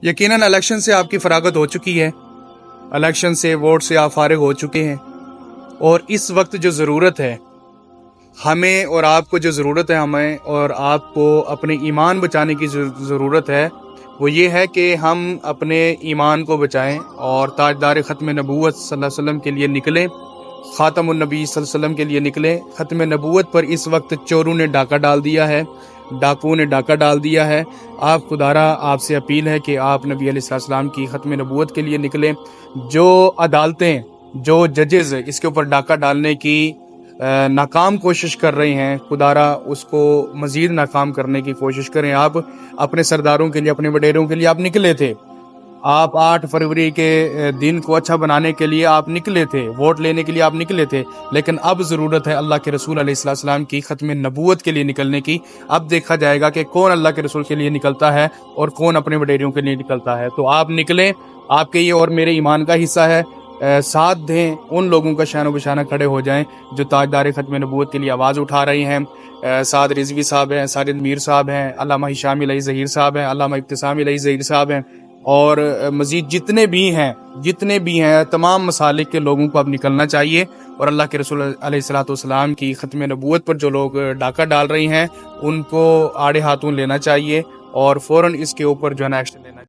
یقیناً الیکشن سے آپ کی فراغت ہو چکی ہے، الیکشن سے، ووٹ سے آپ فارغ ہو چکے ہیں، اور اس وقت جو ضرورت ہے ہمیں اور آپ کو، جو ضرورت ہے ہمیں اور آپ کو اپنے ایمان بچانے کی ضرورت ہے، وہ یہ ہے کہ ہم اپنے ایمان کو بچائیں اور تاجدار ختم نبوت صلی اللہ علیہ وسلم کے لیے نکلیں، خاتم النبی صلی اللہ علیہ وسلم کے لیے نکلیں۔ ختم نبوت پر اس وقت چوروں نے ڈاکہ ڈال دیا ہے، ڈاکوؤں نے ڈاکہ ڈال دیا ہے۔ آپ خدارا آپ سے اپیل ہے کہ آپ نبی علیہ السلام کی ختم نبوت کے لیے نکلیں۔ جو عدالتیں، جو ججز اس کے اوپر ڈاکہ ڈالنے کی ناکام کوشش کر رہے ہیں، خدارا اس کو مزید ناکام کرنے کی کوشش کریں۔ آپ اپنے سرداروں کے لیے، اپنے وڈیروں کے لیے آپ نکلے تھے، آپ 8 فروری کے دن کو اچھا بنانے کے لیے آپ نکلے تھے، ووٹ لینے کے لیے آپ نکلے تھے، لیکن اب ضرورت ہے اللہ کے رسول علیہ السلام کی ختم نبوت کے لیے نکلنے کی۔ اب دیکھا جائے گا کہ کون اللہ کے رسول کے لیے نکلتا ہے اور کون اپنے وڈیروں کے لیے نکلتا ہے۔ تو آپ نکلیں، آپ کے یہ اور میرے ایمان کا حصہ ہے، ساتھ دیں، ان لوگوں کا شان و بشانہ کھڑے ہو جائیں جو تاجدار ختم نبوت کے لیے آواز اٹھا رہے ہیں۔ سعد رضوی صاحب ہیں، ساجد میر صاحب ہیں، علامہ ہشام الہی ظہیر صاحب ہیں، علامہ ابتسام الہی ظہیر صاحب ہیں، اور مزید جتنے بھی ہیں تمام مسالک کے لوگوں کو اب نکلنا چاہیے، اور اللہ کے رسول علیہ السلام کی ختم نبوت پر جو لوگ ڈاکہ ڈال رہی ہیں ان کو آڑے ہاتھوں لینا چاہیے، اور فوراً اس کے اوپر جو ہے نا ایکشن